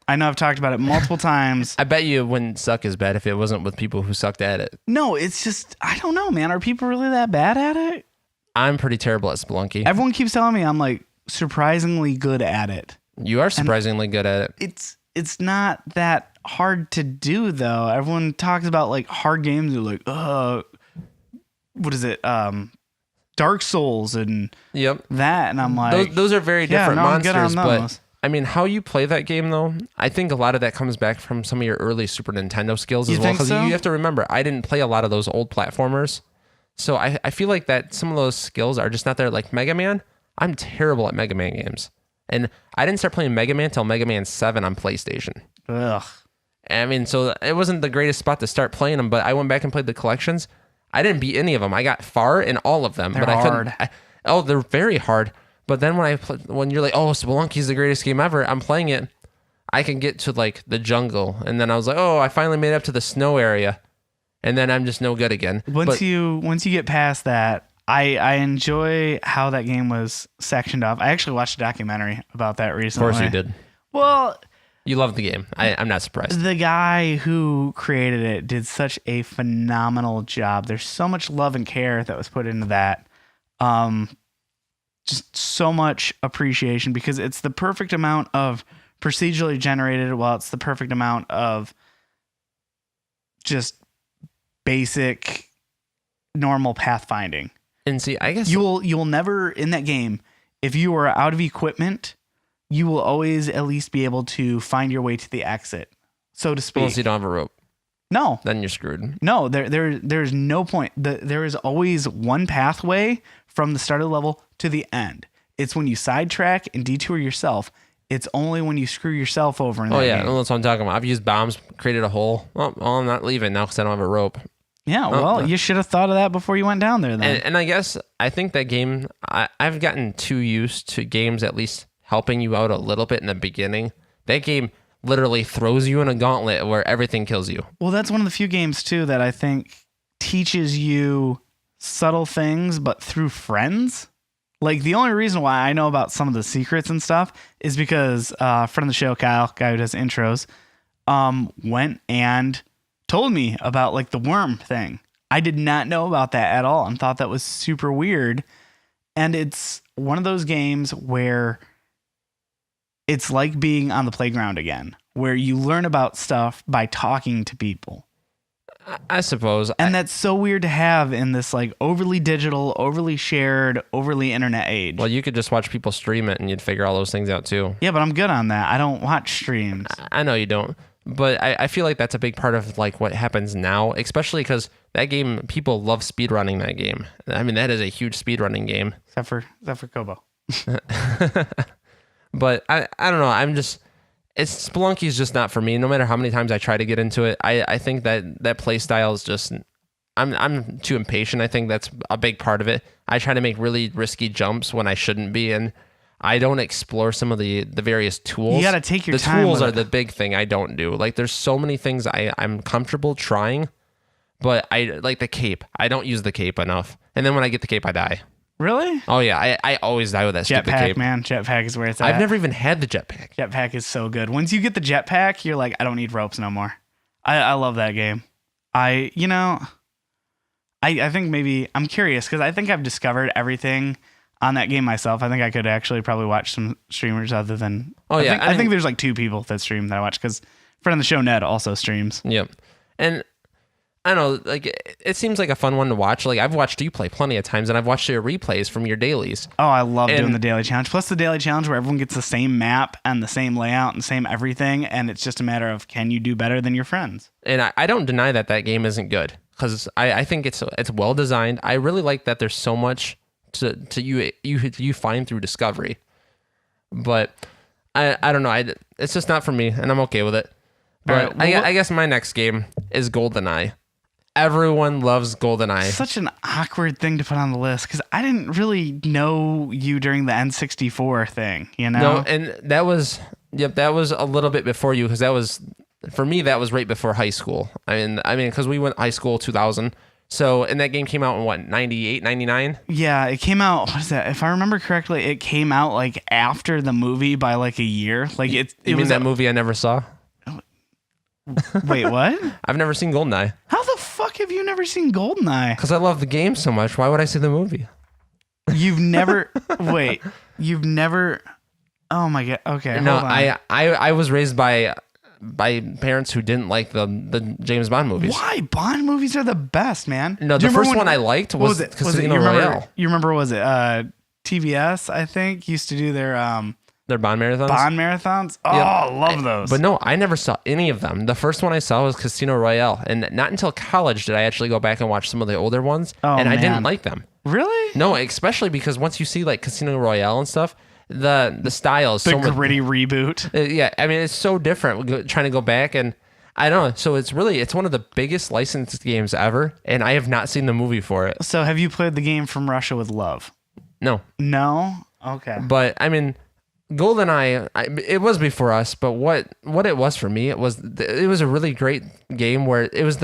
I know I've talked about it multiple times. I bet you it wouldn't suck as bad if it wasn't with people who sucked at it. No, it's just, I don't know, man. Are people really that bad at it? I'm pretty terrible at Spelunky. Everyone keeps telling me I'm like surprisingly good at it. You are surprisingly good at it. It's not that hard to do though. Everyone talks about like hard games. They're like, what is it? Dark Souls and Yep. that. And I'm like, Those are very different I'm good monsters, on but those. I mean, how you play that game though, I think a lot of that comes back from some of your early Super Nintendo skills as You well. think Because so? you have to remember, I didn't play a lot of those old platformers. So I feel like that some of those skills are just not there. Like Mega Man, I'm terrible at Mega Man games. And I didn't start playing Mega Man until Mega Man 7 on PlayStation. Ugh. I mean, so it wasn't the greatest spot to start playing them, but I went back and played the collections. I didn't beat any of them. I got far in all of them, They're but I hard. couldn't. They're very hard. But then when you're like, oh, Spelunky's the greatest game ever, I'm playing it. I can get to like the jungle, and then I was like, oh, I finally made it up to the snow area, and then I'm just no good again. Once you get past that, I enjoy how that game was sectioned off. I actually watched a documentary about that Of recently. course you did. Well, You love the game. I'm not surprised. the guy who created it did such a phenomenal job. There's so much love and care that was put into that. Just so much appreciation because it's the perfect amount of procedurally generated while it's the perfect amount of just basic normal pathfinding. And see, I guess You'll never in that game, if you are out of equipment, you will always at least be able to find your way to the exit, so to speak. unless you don't have a rope, No, then you're screwed. no, there's no point. There is always one pathway from the start of the level to the end. It's when you sidetrack and detour yourself. It's only when you screw yourself over in that Oh yeah, game. that's what I'm talking about. I've used bombs, created a hole. Well, I'm not leaving now because I don't have a rope. Yeah, well, you should have thought of that before you went down there then. And I guess I think that game, I've gotten too used to games at least helping you out a little bit in the beginning. That game literally throws you in a gauntlet where everything kills you. Well, that's one of the few games too that I think teaches you subtle things, but through friends. Like the only reason why I know about some of the secrets and stuff is because friend of the show, Kyle, guy who does intros, went and told me about like the worm thing. I did not know about that at all and thought that was super weird. And it's one of those games where it's like being on the playground again, where you learn about stuff by talking to people. I suppose. And that's so weird to have in this like overly digital, overly shared, overly internet age. Well, you could just watch people stream it and you'd figure all those things out too. Yeah, but I'm good on that. I don't watch streams. I know you don't. But I feel like that's a big part of like what happens now, especially because that game, people love speedrunning that game. I mean, that is a huge speedrunning game. Except for Kobo. But I don't know. Spelunky's just not for me. No matter how many times I try to get into it, I think that play style is just, I'm too impatient. I think that's a big part of it. I try to make really risky jumps when I shouldn't be, and I don't explore some of the various tools. You got to take your time. The tools with are it. the big thing I don't do. Like there's so many things I'm comfortable trying, but I like the cape. I don't use the cape enough. And then when I get the cape, I die. Really? Oh yeah, I always die with that stupid Jetpack, cape. man. Jetpack is where it's at. I've never even had the jetpack. Jetpack is so good. Once you get the jetpack, you're like, I don't need ropes no more. I love that game. I think maybe I'm curious because I think I've discovered everything on that game myself. I think I could actually probably watch some streamers other than. Oh, yeah. I think there's like 2 people that stream that I watch because friend of the show Ned also streams. Yep. And I don't know, like it seems like a fun one to watch. Like I've watched you play plenty of times, and I've watched your replays from your dailies. Oh, I love doing And- the daily challenge. Plus the daily challenge where everyone gets the same map and the same layout and the same everything, and it's just a matter of can you do better than your friends. And I don't deny that game isn't good because I think it's well designed. I really like that there's so much to you find through discovery. But I don't know. It's just not for me, and I'm okay with it. But All right, well, I guess my next game is GoldenEye. Everyone loves GoldenEye. Such an awkward thing to put on the list because I didn't really know you during the N64 thing, you know? No, and that was a little bit before you because that was for me that was right before high school. I mean because we went high school 2000. So and that game came out in what 98, 99? Yeah, it came out. What is that? If I remember correctly, it came out like after the movie by like a year. Like it You mean was that movie I never saw? Wait, what? I've never seen GoldenEye How the fuck have you never seen GoldenEye? because I love the game so much. Why would I see the movie? You've never. Wait, you've never. Oh my god. Okay. No, hold on. I was raised by parents who didn't like the James Bond movies. Why? Bond movies are the best, man. No, Do the you remember first one I liked was it? Casino You remember? Royale. You remember? Was it TBS? I think used to do their Their Bond marathons. Bond marathons. Oh, Yep. love those. But no, I never saw any of them. The first one I saw was Casino Royale, and not until college did I actually go back and watch some of the older ones, Oh, and I didn't man. like them. Really? No, especially because once you see like Casino Royale and stuff, the style is The so much. gritty reboot. Yeah, I mean it's so different. Trying to go back and I don't know. So it's one of the biggest licensed games ever, and I have not seen the movie for it. So, have you played the game From Russia with Love? No, No. Okay. but I mean, GoldenEye, it was before us, but what it was for me, it was a really great game where it was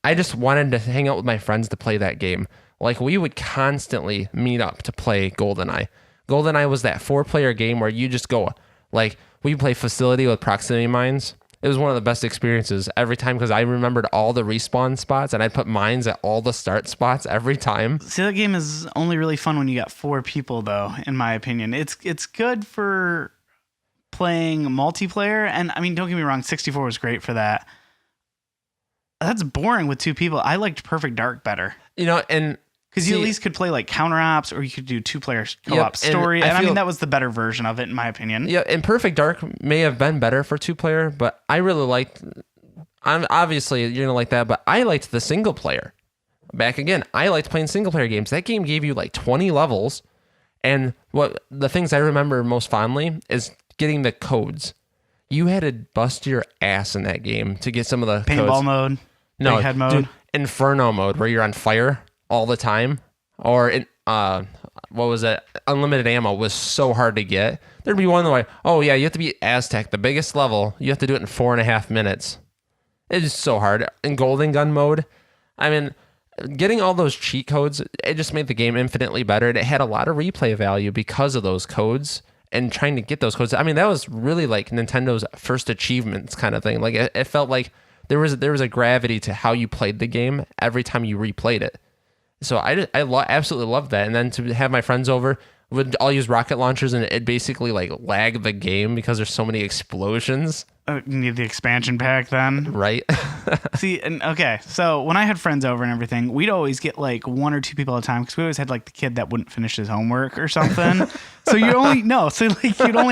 I just wanted to hang out with my friends to play that game. Like we would constantly meet up to play GoldenEye. GoldenEye was that 4-player game where you just go, like we play Facility with proximity mines. It was one of the best experiences every time because I remembered all the respawn spots and I'd put mines at all the start spots every time. See, that game is only really fun when you got 4 people, though. In my opinion, it's good for playing multiplayer. And I mean, don't get me wrong, 64 was great for that. That's boring with 2 people. I liked Perfect Dark better And because you at least could play like counter ops, or you could do 2-player co-op Yep, and story. I And I mean, feel- that was the better version of it, in my opinion. Yeah, and Perfect Dark may have been better for 2-player, but I really liked. Obviously, you're gonna like that, but I liked the single player. Back again, I liked playing single player games. That game gave you like 20 levels, and what the things I remember most fondly is getting the codes. You had to bust your ass in that game to get some of the Paintball codes. mode, No, big head mode. dude, Inferno mode where you're on fire all the time, or what was it? Unlimited ammo was so hard to get. There'd be one like, oh yeah, you have to beat Aztec, the biggest level. You have to do it in 4.5 minutes. It is so hard. In Golden Gun mode, I mean, getting all those cheat codes, it just made the game infinitely better. And it had a lot of replay value because of those codes and trying to get those codes. I mean, that was really like Nintendo's first achievements kind of thing. Like it felt like there was a gravity to how you played the game every time you replayed it. So I absolutely loved that. And then to have my friends over, would all use rocket launchers and it basically like lag the game because there's so many explosions, You need the expansion pack then. right? See, and okay, so when I had friends over and everything, we'd always get like 1 or 2 people at a time because we always had like the kid that wouldn't finish his homework or something. So you'd only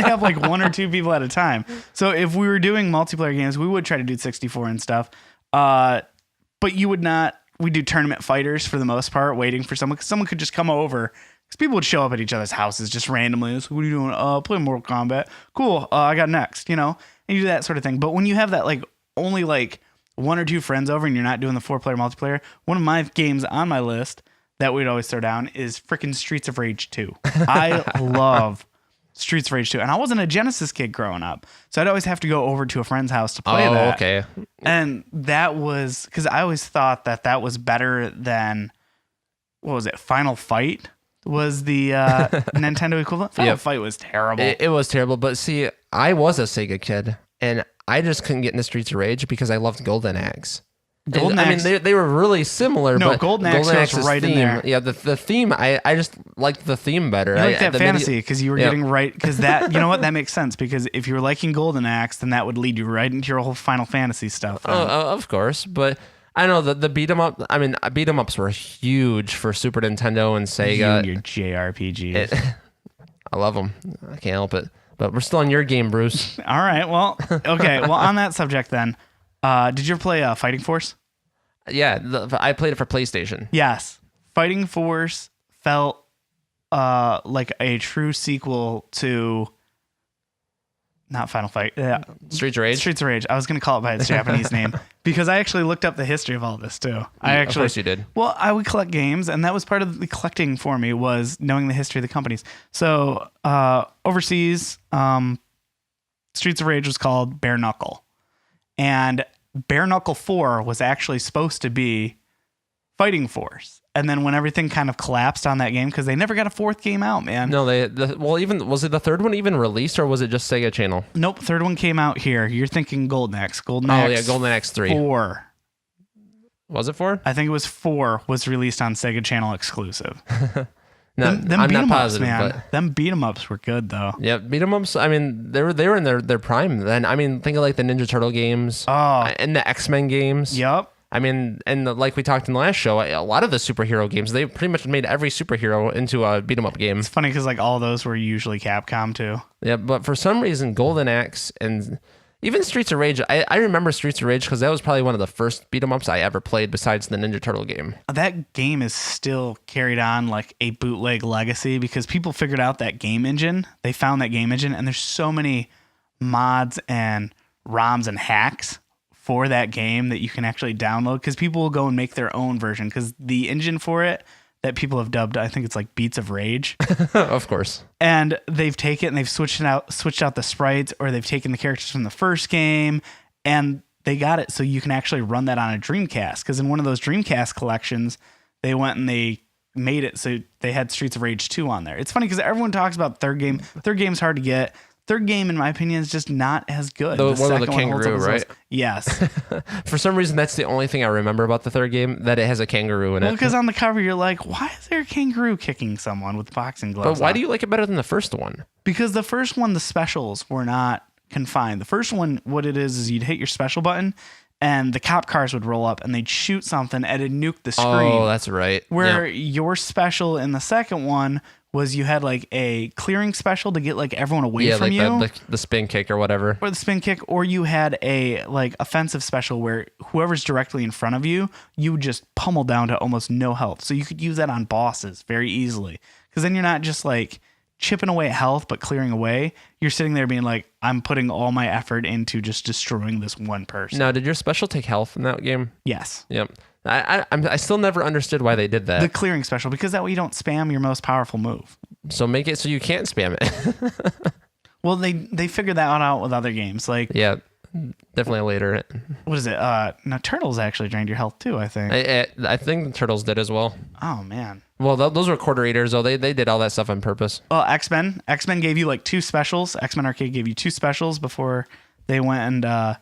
have like 1 or 2 people at a time. So if we were doing multiplayer games, we would try to do 64 and stuff. But you would not. We do tournament fighters for the most part, waiting for someone. Cause someone could just come over. Because people would show up at each other's houses just randomly. So, what are you doing? Playing Mortal Kombat. Cool. I got next. And you do that sort of thing. But when you have that like only like 1 or 2 friends over and you're not doing the 4-player multiplayer, one of my games on my list that we'd always throw down is freaking Streets of Rage 2. I love Streets of Rage 2. And I wasn't a Genesis kid growing up. So I'd always have to go over to a friend's house to play that. Okay. And that was because I always thought that was better than, what was it? Final Fight was the Nintendo equivalent. Final Fight was terrible. It was terrible. But see, I was a Sega kid and I just couldn't get into Streets of Rage because I loved Golden Axe. Golden I Axe. mean, they were really similar. No, but Golden Axe goes Axe's right in theme, there. Yeah, the theme, I just liked the theme better. You like that the fantasy because you were Yep. getting right. Because that, you know what? That makes sense. Because if you were liking Golden Axe, then that would lead you right into your whole Final Fantasy stuff. Of course, but I know the beat 'em up. I mean, beat 'em ups were huge for Super Nintendo and You Sega. and your JRPGs. I love them. I can't help it. But we're still on your game, Bruce. All right. Well, okay. Well, on that subject then, did you ever play Fighting Force? Yeah, I played it for PlayStation. Yes. Fighting Force felt like a true sequel to not Final Fight. Yeah. Streets of Rage. Streets of Rage. I was going to call it by its Japanese name because I actually looked up the history of all this too. Of course you did. Well, I would collect games, and that was part of the collecting for me was knowing the history of the companies. So overseas, Streets of Rage was called Bare Knuckle, and Bare Knuckle 4 was actually supposed to be Fighting Force. And then when everything kind of collapsed on that game, because they never got a 4th game out, man. No, even was it the 3rd one even released or was it just Sega Channel? Nope, 3rd one came out here. You're thinking Golden Axe. Golden Oh Axe. yeah, Golden Axe 3. 4. Was it 4? I think it was 4 was released on Sega Channel exclusive. No, them I'm beat not 'em ups, positive, man. but Them beat 'em ups were good though. yeah, beat 'em ups. I mean, they were in their prime then. I mean, think of like the Ninja Turtle games, Oh. and the X-Men games. Yep. I mean, and like we talked in the last show, a lot of the superhero games, they pretty much made every superhero into a beat 'em up game. It's funny because like all those were usually Capcom too. Yeah, but for some reason, Golden Axe and even Streets of Rage, I remember Streets of Rage because that was probably one of the first beat 'em ups I ever played besides the Ninja Turtle game. That game is still carried on like a bootleg legacy because people figured out that game engine. They found that game engine, and there's so many mods and ROMs and hacks for that game that you can actually download because people will go and make their own version because the engine for it that people have dubbed, I think it's like Beats of Rage. Of course. And they've taken it and they've switched out the sprites, or they've taken the characters from the first game and they got it so you can actually run that on a Dreamcast. Because in one of those Dreamcast collections, they went and they made it so they had Streets of Rage 2 on there. It's funny because everyone talks about third game. Third game's hard to get. Third game, in my opinion, is just not as good. The one with the second one holds up kangaroo, as well. right? Yes. For some reason, that's the only thing I remember about the third game, that it has a kangaroo in Well, it. because on the cover, you're like, why is there a kangaroo kicking someone with boxing gloves But why on? do you like it better than the first one? Because the first one, the specials were not confined. The first one, what it is you'd hit your special button and the cop cars would roll up and they'd shoot something and it'd nuke the screen. Oh, that's right. Where Yeah. your special in the second one was you had like a clearing special to get like everyone away from like you. the spin kick or whatever. Or the spin kick, or you had a like offensive special where whoever's directly in front of you, you would just pummel down to almost no health. So you could use that on bosses very easily. Because then you're not just like chipping away at health, but clearing away. You're sitting there being like, I'm putting all my effort into just destroying this one person. Now, did your special take health in that game? Yes. Yep. I still never understood why they did that. The clearing special, because that way you don't spam your most powerful move. So make it so you can't spam it. Well, they figured that one out with other games. Like, Yeah, definitely later. what is it? No, Turtles actually drained your health too, I think. I think the Turtles did as well. Oh, man. Well, those were quarter eaters, though. They did all that stuff on purpose. Well, X-Men gave you like two specials. X-Men Arcade gave you two specials before they went and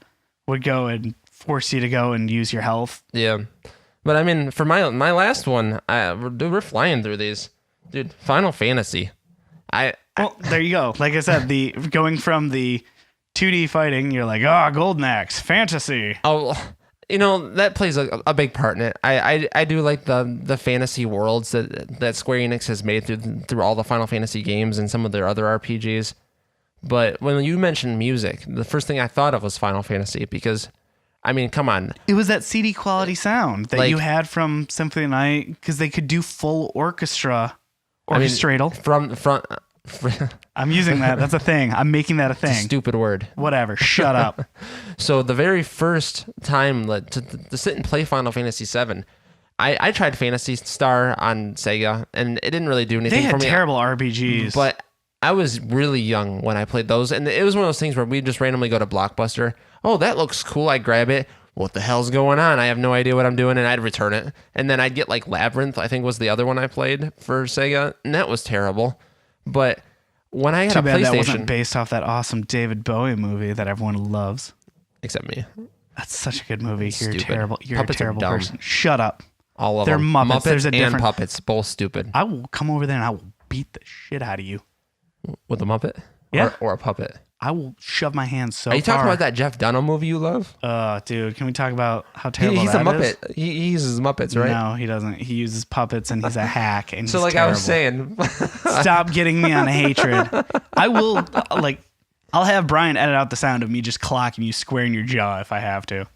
would go and force you to go and use your health. Yeah. But I mean, for my last one, we're flying through these. Dude, Final Fantasy. Well, there you go. Like I said, the going from the 2D fighting, you're like, Golden Axe, fantasy. Oh, that plays a big part in it. I do like the fantasy worlds that Square Enix has made through all the Final Fantasy games and some of their other RPGs. But when you mentioned music, the first thing I thought of was Final Fantasy because, I mean, come on. It was that CD quality sound that you had from Symphony of the Night because they could do full orchestral. From I'm using that. That's a thing. I'm making that a thing. stupid word. Whatever. Shut up. So the very first time to sit and play Final Fantasy VII, I tried Phantasy Star on Sega, and it didn't really do anything They for had me. terrible RPGs. But I was really young when I played those, and it was one of those things where we'd just randomly go to Blockbuster. Oh, that looks cool. I grab it. What the hell's going on? I have no idea what I'm doing, and I'd return it. And then I'd get like Labyrinth, I think was the other one I played for Sega, and that was terrible. But when I had Too a bad that wasn't PlayStation, based off that awesome David Bowie movie that everyone loves. except me, That's such a good movie. You're Stupid. terrible. You're Puppets a are terrible dumb. person. Shut up. all of They're them, Muppets. There's a and different- puppets, both stupid. I will come over there and I will beat the shit out of you. With a Muppet, Yeah. or a puppet. I will shove my hands so Are you talking far. about that Jeff Dunham movie you love? Dude, can we talk about how terrible He's a that is? Muppet. He uses Muppets, right? No, he doesn't. He uses puppets and he's a hack. And So, he's like terrible. I was saying, Stop getting me on hatred. I will, I'll have Brian edit out the sound of me just clocking you square in your jaw if I have to.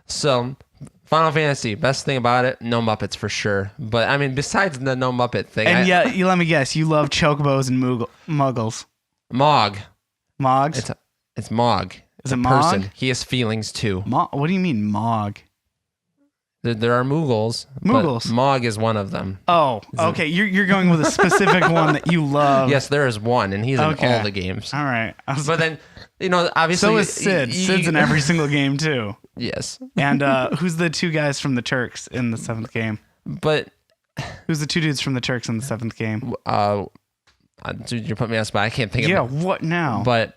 so Final Fantasy, best thing about it, no Muppets for sure. But I mean, besides the no Muppet thing, And yet, you let me guess, you love chocobos and muggles. Mog. Mogs? It's Mog. It's Is a it person. Mog? He has feelings too. What do you mean, Mog? There are Moogles. Moogles. But Mog is one of them. Oh, okay. You're going with a specific one that you love. Yes, there is one, and he's in Okay. all the games. All right. But then, obviously, So is Sid. Sid's in every single game too. Yes, And who's the two guys from the Turks in the 7th game? but Who's the two dudes from the Turks in the 7th game? dude, you're putting me on the spot. I can't think Yeah, of it. what now? But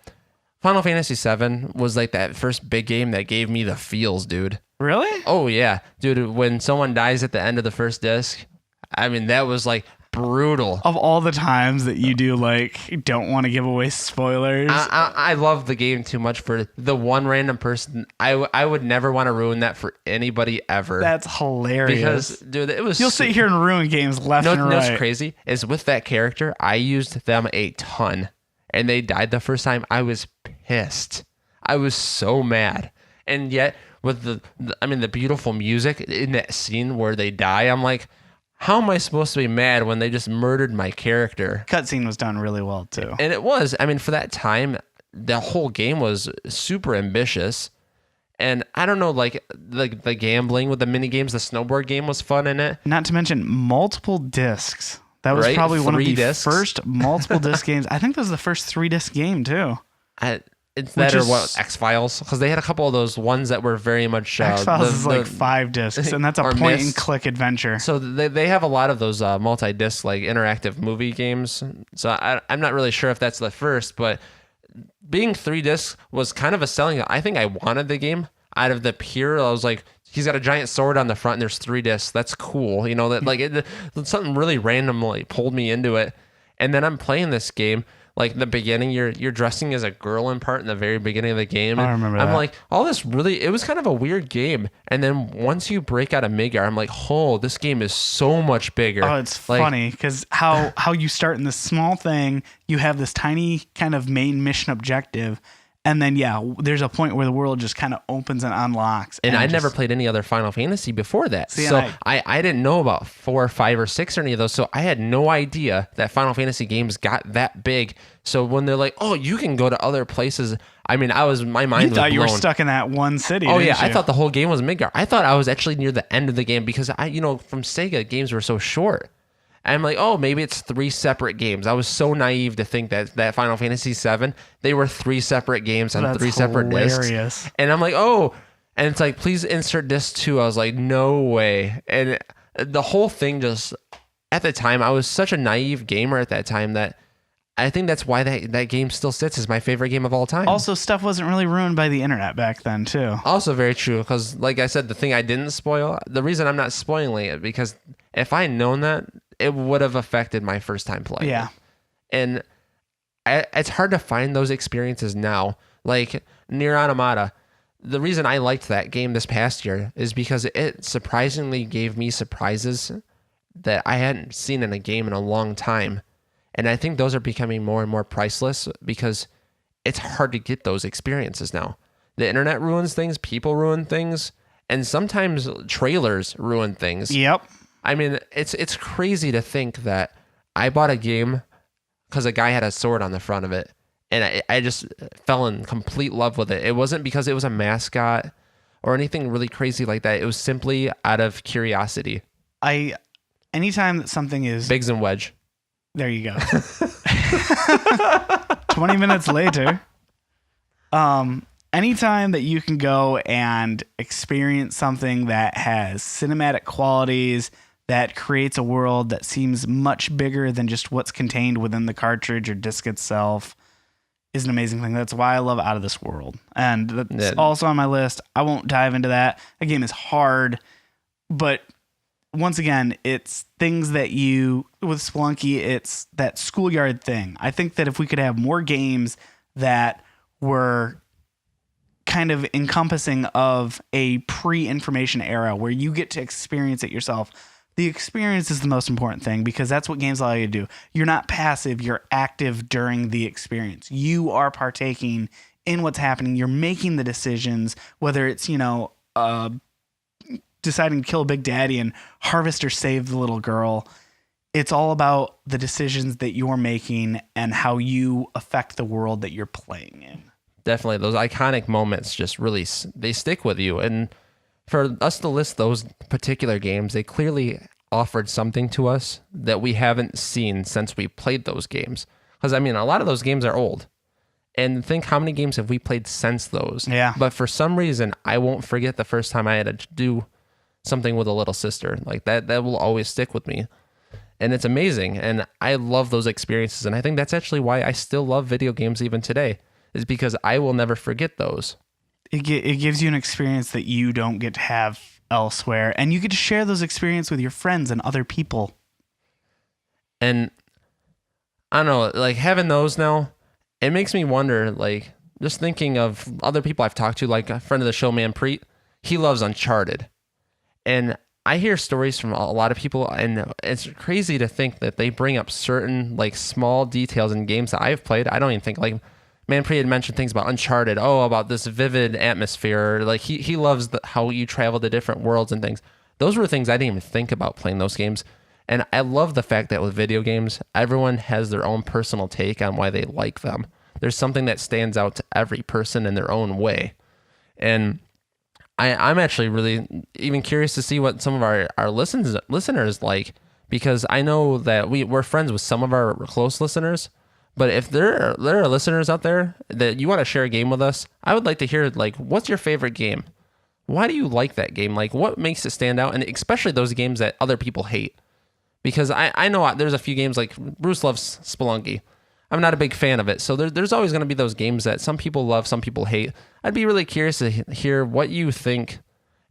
Final Fantasy VII was like that first big game that gave me the feels, dude. Really? Oh yeah, dude. When someone dies at the end of the first disc, I mean that was like brutal. Of all the times that you do, like, don't want to give away spoilers. I love the game too much for the one random person. I would never want to ruin that for anybody ever. That's hilarious. Because, dude, it was... You'll sit here and ruin games left and right. What's crazy is with that character, I used them a ton. And they died the first time. I was pissed. I was so mad. And yet, with the beautiful music in that scene where they die, I'm like... How am I supposed to be mad when they just murdered my character? Cutscene was done really well, too. And it was. I mean, for that time, the whole game was super ambitious. And I don't know, like the gambling with the mini games, the snowboard game was fun in it. Not to mention multiple discs. That was Right? probably one of 3 the discs. first multiple disc games. I think that was the first 3-disc game, too. It's that or is- what, X-Files? Because they had a couple of those ones that were very much... X-Files is like 5 discs, and that's a or point-and-click adventure. So they have a lot of those multi-disc, like, interactive movie games. So I'm not really sure if that's the first, but being 3 discs was kind of a selling... I think I wanted the game out of the pure... I was like, he's got a giant sword on the front, and there's 3 discs. That's cool. You know, that like something really randomly pulled me into it. And then I'm playing this game... Like in the beginning, you're dressing as a girl in part in the very beginning of the game. I remember I'm that. like, all this really, it was kind of a weird game. And then once you break out of Midgar, I'm like, oh, this game is so much bigger. Oh, it's like, funny because how you start in this small thing, you have this tiny kind of main mission objective, and then there's a point where the world just kind of opens and unlocks. And I'd never played any other Final Fantasy before that. See, so and I didn't know about 4, 5, or 6 or any of those. So I had no idea that Final Fantasy games got that big. So when they're like, oh, you can go to other places. I mean, my mind You was thought you were blown. stuck in that one city. Oh didn't yeah, I you? thought the whole game was Midgar. I thought I was actually near the end of the game because from Sega, games were so short. And I'm like, oh, maybe it's 3 separate games. I was so naive to think that Final Fantasy VII, they were 3 separate games on That's 3 separate hilarious. discs. And I'm like, oh, and it's like, please insert disc 2. I was like, no way. And the whole thing just, at the time, I was such a naive gamer at that time that I think that's why that game still sits as my favorite game of all time. Also, stuff wasn't really ruined by the internet back then, too. Also very true, because like I said, the thing I didn't spoil, the reason I'm not spoiling it, because if I had known that, it would have affected my first time playing. Yeah. And it's hard to find those experiences now. Like Nier Automata, the reason I liked that game this past year is because it surprisingly gave me surprises that I hadn't seen in a game in a long time. And I think those are becoming more and more priceless because it's hard to get those experiences now. The internet ruins things, people ruin things, and sometimes trailers ruin things. Yep. I mean, it's crazy to think that I bought a game because a guy had a sword on the front of it, and I just fell in complete love with it. It wasn't because it was a mascot or anything really crazy like that. It was simply out of curiosity. Anytime that something is... Biggs and Wedge. There you go. 20 minutes later. Anytime that you can go and experience something that has cinematic qualities, that creates a world that seems much bigger than just what's contained within the cartridge or disc itself, is an amazing thing. That's why I love Out of This World. And that's also on my list. I won't dive into that. That game is hard, but once again, it's things that with Spelunky, it's that schoolyard thing. I think that if we could have more games that were kind of encompassing of a pre-information era where you get to experience it yourself. The experience is the most important thing because that's what games allow you to do. You're not passive, you're active during the experience. You are partaking in what's happening. You're making the decisions, whether it's, deciding to kill Big Daddy and harvest or save the little girl. It's all about the decisions that you're making and how you affect the world that you're playing in. Definitely. Those iconic moments just really, they stick with you. And for us to list those particular games, they clearly offered something to us that we haven't seen since we played those games. Because, I mean, a lot of those games are old. And think how many games have we played since those? Yeah. But for some reason, I won't forget the first time I had to do something with a little sister. Like that will always stick with me. And it's amazing. And I love those experiences. And I think that's actually why I still love video games even today, is because I will never forget those. It gives you an experience that you don't get to have elsewhere. And you get to share those experiences with your friends and other people. And I don't know, like having those now, it makes me wonder, like just thinking of other people I've talked to, like a friend of the show, Man Preet, he loves Uncharted. And I hear stories from a lot of people, and it's crazy to think that they bring up certain like small details in games that I've played. I don't even think, like Man Preet had mentioned things about Uncharted, about this vivid atmosphere. Like he loves how you travel to different worlds and things. Those were things I didn't even think about playing those games. And I love the fact that with video games, everyone has their own personal take on why they like them. There's something that stands out to every person in their own way. And I'm actually really even curious to see what some of our listeners like, because I know that we're friends with some of our close listeners. But if there are listeners out there that you want to share a game with us, I would like to hear, like, what's your favorite game? Why do you like that game? Like, what makes it stand out? And especially those games that other people hate. Because I know there's a few games, like Bruce loves Spelunky. I'm not a big fan of it. So there's always going to be those games that some people love, some people hate. I'd be really curious to hear what you think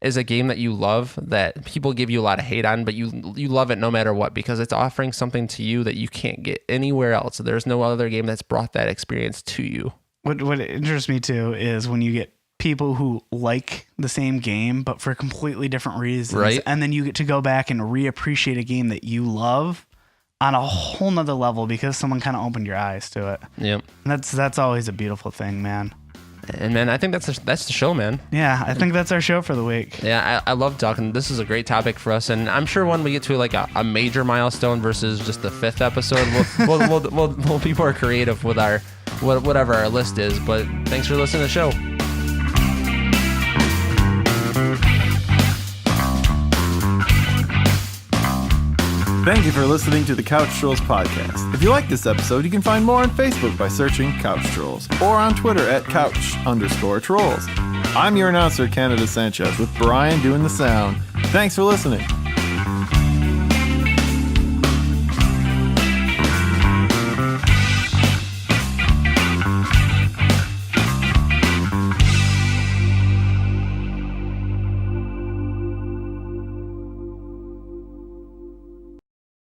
is a game that you love that people give you a lot of hate on, but you love it no matter what, because it's offering something to you that you can't get anywhere else. There's no other game that's brought that experience to you. What interests me too is when you get people who like the same game but for completely different reasons, right? And then you get to go back and reappreciate a game that you love on a whole nother level because someone kind of opened your eyes to it. Yep. And that's always a beautiful thing, man. And man, I think that's the show, man. Yeah, I think that's our show for the week. Yeah, I love talking. This is a great topic for us, and I'm sure when we get to like a major milestone versus just the 5th episode, we'll be more creative with our whatever our list is. But thanks for listening to the show. Thank you for listening to the Couch Trolls podcast. If you like this episode, you can find more on Facebook by searching Couch Trolls or on Twitter at Couch_Trolls. I'm your announcer, Canada Sanchez, with Brian doing the sound. Thanks for listening.